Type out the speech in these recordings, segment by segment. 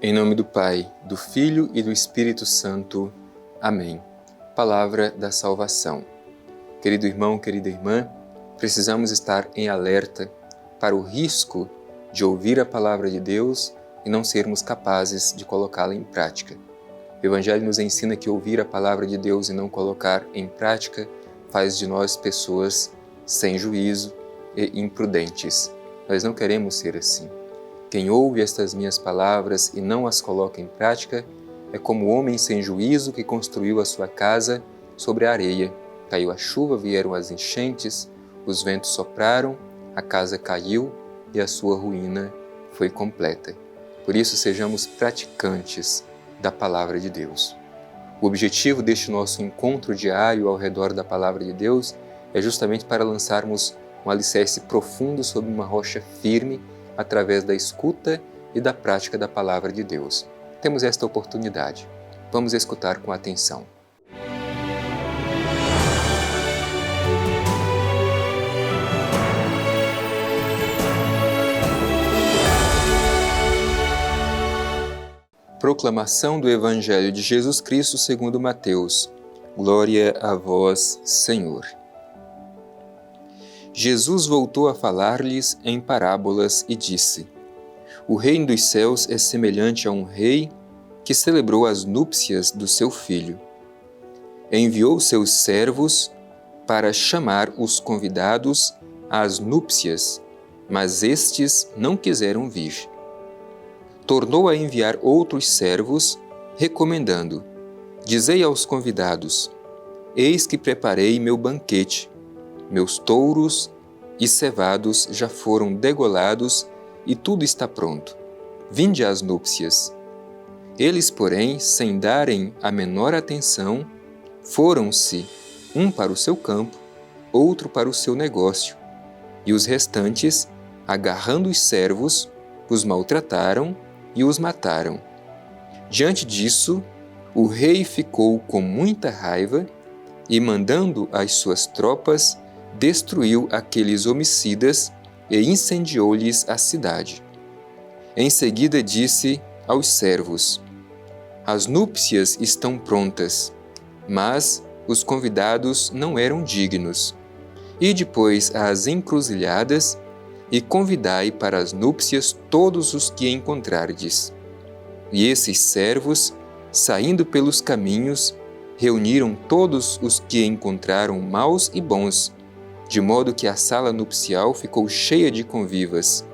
Em nome do Pai, do Filho e do Espírito Santo. Amém. Palavra da salvação. Querido irmão, querida irmã, precisamos estar em alerta para o risco de ouvir a palavra de Deus e não sermos capazes de colocá-la em prática. O Evangelho nos ensina que ouvir a palavra de Deus e não colocar em prática faz de nós pessoas sem juízo e imprudentes. Nós não queremos ser assim. Quem ouve estas minhas palavras e não as coloca em prática é como o homem sem juízo que construiu a sua casa sobre a areia. Caiu a chuva, vieram as enchentes, os ventos sopraram, a casa caiu e a sua ruína foi completa. Por isso, sejamos praticantes da palavra de Deus. O objetivo deste nosso encontro diário ao redor da palavra de Deus é justamente para lançarmos um alicerce profundo sobre uma rocha firme através da escuta e da prática da palavra de Deus. Temos esta oportunidade. Vamos escutar com atenção. Proclamação do Evangelho de Jesus Cristo segundo Mateus. Glória a vós, Senhor. Jesus voltou a falar-lhes em parábolas e disse: O reino dos céus é semelhante a um rei que celebrou as núpcias do seu filho. Enviou seus servos para chamar os convidados às núpcias, mas estes não quiseram vir. Tornou a enviar outros servos, recomendando: Dizei aos convidados: Eis que preparei meu banquete. Meus touros e cevados já foram degolados e tudo está pronto. Vinde às núpcias. Eles, porém, sem darem a menor atenção, foram-se, um para o seu campo, outro para o seu negócio, e os restantes, agarrando os servos, os maltrataram e os mataram. Diante disso, o rei ficou com muita raiva e, mandando as suas tropas, destruiu aqueles homicidas e incendiou-lhes a cidade. Em seguida disse aos servos: As núpcias estão prontas, mas os convidados não eram dignos. Ide, pois, às encruzilhadas e convidai para as núpcias todos os que encontrardes. E esses servos, saindo pelos caminhos, reuniram todos os que encontraram maus e bons, de modo que a sala nupcial ficou cheia de convivas.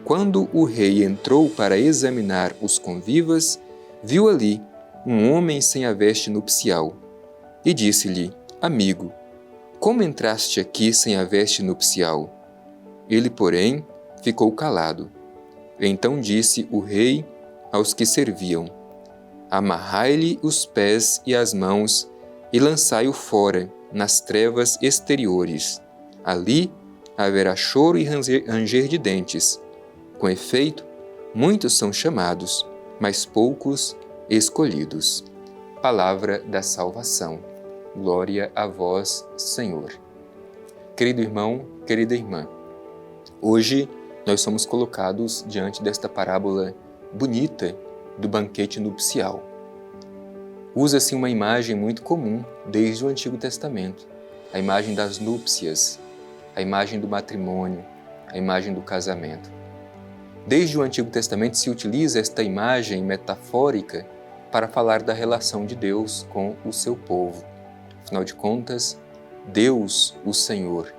Quando o rei entrou para examinar os convivas, viu ali um homem sem a veste nupcial, e disse-lhe: Amigo, como entraste aqui sem a veste nupcial? Ele, porém, ficou calado. Então disse o rei aos que serviam: Amarrai-lhe os pés e as mãos e lançai-o fora, nas trevas exteriores. Ali haverá choro e ranger de dentes. Com efeito, muitos são chamados, mas poucos escolhidos. Palavra da salvação. Glória a vós, Senhor. Querido irmão, querida irmã, hoje nós somos colocados diante desta parábola bonita do banquete nupcial. Usa-se uma imagem muito comum desde o Antigo Testamento, a imagem das núpcias, a imagem do matrimônio, a imagem do casamento. Desde o Antigo Testamento se utiliza esta imagem metafórica para falar da relação de Deus com o seu povo. Afinal de contas, Deus, o Senhor,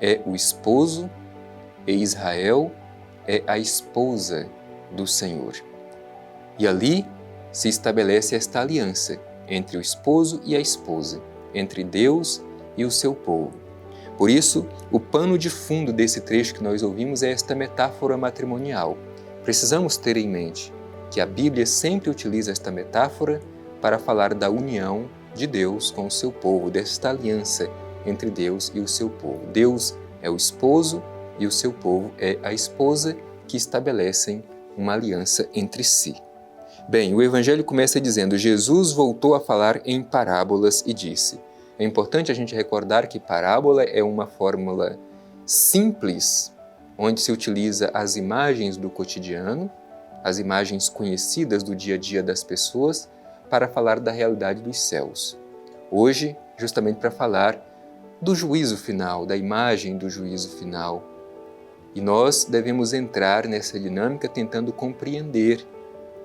é o esposo e Israel é a esposa do Senhor. E ali se estabelece esta aliança entre o esposo e a esposa, entre Deus e o seu povo. Por isso, o pano de fundo desse trecho que nós ouvimos é esta metáfora matrimonial. Precisamos ter em mente que a Bíblia sempre utiliza esta metáfora para falar da união de Deus com o seu povo, desta aliança entre Deus e o seu povo. Deus é o esposo e o seu povo é a esposa, que estabelecem uma aliança entre si. Bem, o Evangelho começa dizendo: Jesus voltou a falar em parábolas e disse. É importante a gente recordar que parábola é uma fórmula simples, onde se utiliza as imagens do cotidiano as imagens conhecidas do dia a dia das pessoas para falar da realidade dos céus. Hoje, justamente para falar do juízo final, da imagem do juízo final. E nós devemos entrar nessa dinâmica tentando compreender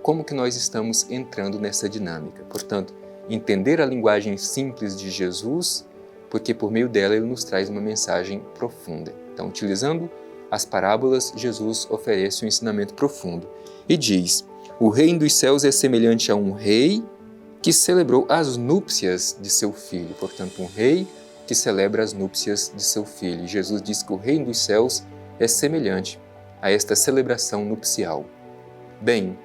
como que nós estamos entrando nessa dinâmica. Portanto, entender a linguagem simples de Jesus, porque por meio dela ele nos traz uma mensagem profunda. Então, utilizando as parábolas, Jesus oferece um ensinamento profundo e diz: o reino dos céus é semelhante a um rei que celebrou as núpcias de seu filho. Portanto, um rei que celebra as núpcias de seu filho. E Jesus diz que o reino dos céus é semelhante a esta celebração nupcial. Bem,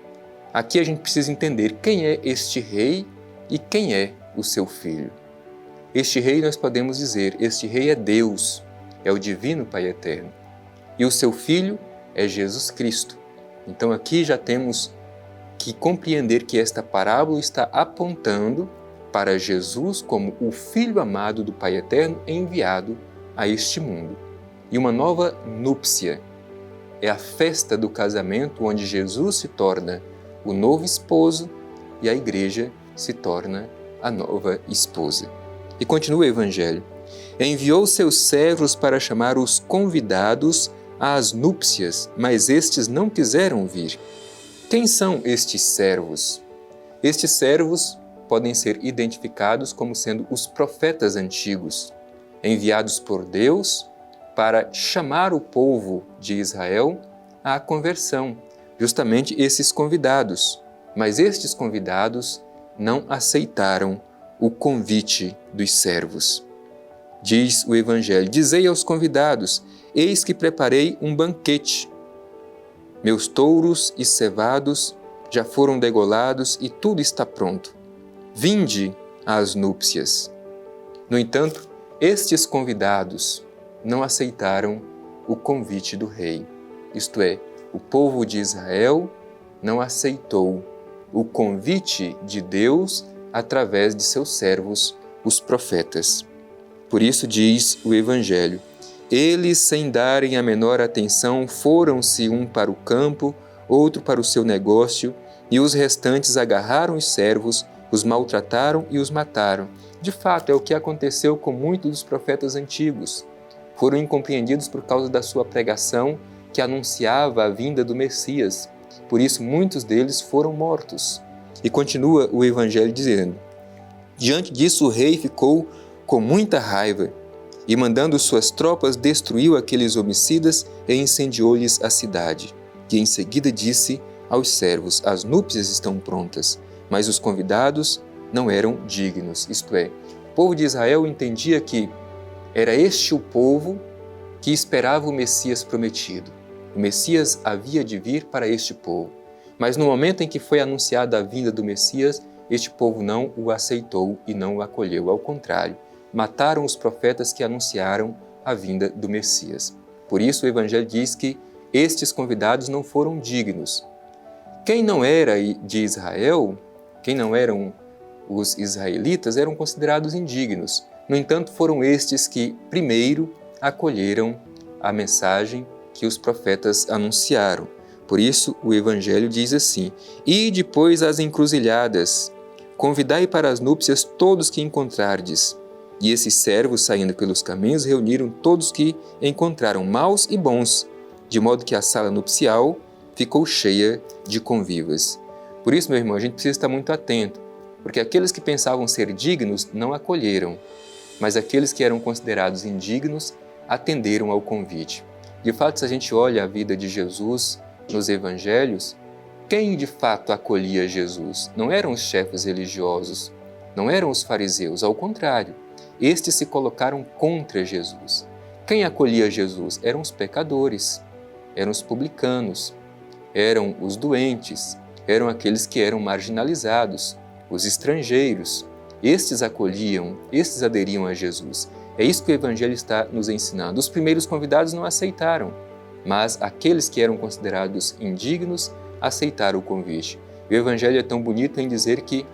aqui a gente precisa entender quem é este rei e quem é o seu filho. Este rei, nós podemos dizer, este rei é Deus, é o divino Pai eterno. E o seu filho é Jesus Cristo. Então aqui já temos que compreender que esta parábola está apontando para Jesus como o Filho amado do Pai eterno enviado a este mundo. E uma nova núpcia é a festa do casamento onde Jesus se torna o novo esposo e a igreja se torna a nova esposa. E continua o Evangelho. Enviou seus servos para chamar os convidados às núpcias, mas estes não quiseram vir. Quem são estes servos? Estes servos podem ser identificados como sendo os profetas antigos, enviados por Deus para chamar o povo de Israel à conversão, justamente esses convidados. Mas estes convidados não aceitaram o convite dos servos. Diz o Evangelho: dizei aos convidados, eis que preparei um banquete. Meus touros e cevados já foram degolados e tudo está pronto. Vinde às núpcias. No entanto, estes convidados não aceitaram o convite do rei. Isto é, o povo de Israel não aceitou o convite de Deus através de seus servos, os profetas. Por isso diz o Evangelho: eles, sem darem a menor atenção, foram-se um para o campo, outro para o seu negócio, e os restantes agarraram os servos, os maltrataram e os mataram. De fato, é o que aconteceu com muitos dos profetas antigos. Foram incompreendidos por causa da sua pregação que anunciava a vinda do Messias. Por isso, muitos deles foram mortos. E continua o Evangelho dizendo: diante disso, o rei ficou com muita raiva e, mandando suas tropas, destruiu aqueles homicidas e incendiou-lhes a cidade. E em seguida disse aos servos: as núpcias estão prontas, mas os convidados não eram dignos. Isto é, o povo de Israel entendia que era este o povo que esperava o Messias prometido. O Messias havia de vir para este povo. Mas no momento em que foi anunciada a vinda do Messias, este povo não o aceitou e não o acolheu. Ao contrário, mataram os profetas que anunciaram a vinda do Messias. Por isso o Evangelho diz que estes convidados não foram dignos. Quem não era de Israel, quem não eram os israelitas, eram considerados indignos. No entanto, foram estes que primeiro acolheram a mensagem que os profetas anunciaram. Por isso, o Evangelho diz assim: e depois às encruzilhadas, convidai para as núpcias todos que encontrardes. E esses servos, saindo pelos caminhos, reuniram todos que encontraram, maus e bons, de modo que a sala nupcial ficou cheia de convivas. Por isso, meu irmão, a gente precisa estar muito atento, porque aqueles que pensavam ser dignos não acolheram, mas aqueles que eram considerados indignos atenderam ao convite. De fato, se a gente olha a vida de Jesus nos evangelhos, quem de fato acolhia Jesus? Não eram os chefes religiosos, não eram os fariseus, ao contrário, estes se colocaram contra Jesus. Quem acolhia Jesus? Eram os pecadores, eram os publicanos, eram os doentes, eram aqueles que eram marginalizados, os estrangeiros. Estes acolhiam, estes aderiam a Jesus. É isso que o Evangelho está nos ensinando. Os primeiros convidados não aceitaram, mas aqueles que eram considerados indignos aceitaram o convite. O Evangelho é tão bonito em dizer que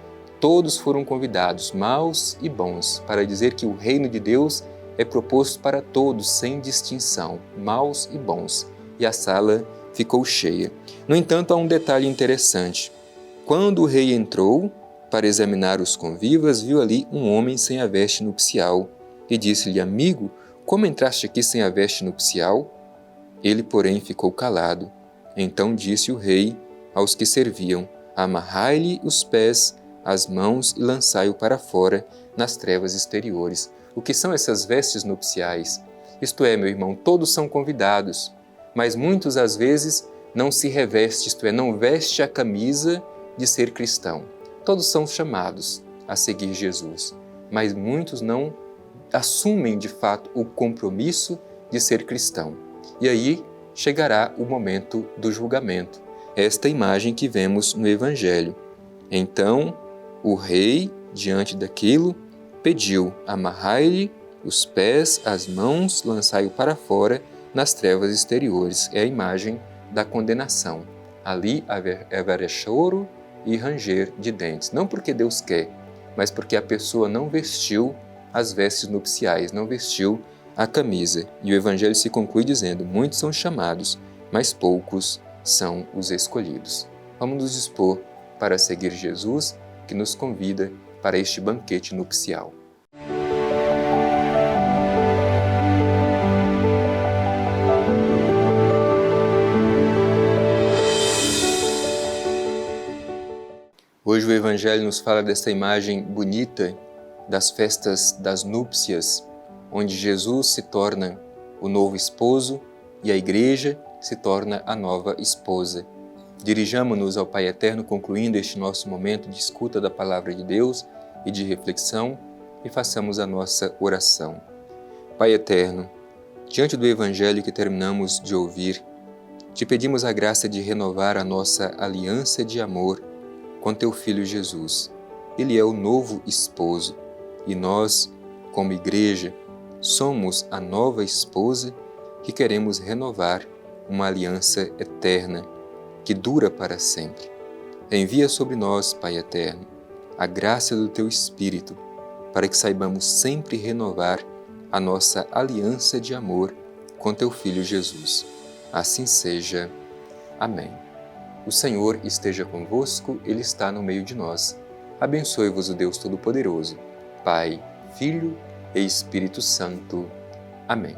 todos foram convidados, maus e bons, para dizer que o reino de Deus é proposto para todos, sem distinção, maus e bons. E a sala ficou cheia. No entanto, há um detalhe interessante. Quando o rei entrou para examinar os convivas, viu ali um homem sem a veste nupcial e disse-lhe: amigo, como entraste aqui sem a veste nupcial? Ele, porém, ficou calado. Então disse o rei aos que serviam: amarrai-lhe os pés, as mãos e lançai-o para fora nas trevas exteriores. O que são essas vestes nupciais? Isto é, meu irmão, todos são convidados, mas muitos às vezes não se reveste, isto é, não veste a camisa de ser cristão. Todos são chamados a seguir Jesus, mas muitos não assumem de fato o compromisso de ser cristão. E aí chegará o momento do julgamento, esta imagem que vemos no Evangelho. Então, o rei, diante daquilo, pediu: amarrai-lhe os pés, as mãos, lançai-o para fora nas trevas exteriores. É a imagem da condenação. Ali haverá choro e ranger de dentes. Não porque Deus quer, mas porque a pessoa não vestiu as vestes nupciais, não vestiu a camisa. E o Evangelho se conclui dizendo: muitos são chamados, mas poucos são os escolhidos. Vamos nos dispor para seguir Jesus, que nos convida para este banquete nupcial. Hoje o Evangelho nos fala dessa imagem bonita das festas das núpcias, onde Jesus se torna o novo esposo e a Igreja se torna a nova esposa. Dirijamo-nos ao Pai Eterno, concluindo este nosso momento de escuta da Palavra de Deus e de reflexão, e façamos a nossa oração. Pai Eterno, diante do Evangelho que terminamos de ouvir, te pedimos a graça de renovar a nossa aliança de amor com Teu Filho Jesus. Ele é o novo esposo e nós, como Igreja, somos a nova esposa que queremos renovar uma aliança eterna que dura para sempre. Envia sobre nós, Pai Eterno, a graça do Teu Espírito para que saibamos sempre renovar a nossa aliança de amor com Teu Filho Jesus. Assim seja. Amém. O Senhor esteja convosco, Ele está no meio de nós. Abençoe-vos o Deus Todo-Poderoso, Pai, Filho e Espírito Santo. Amém.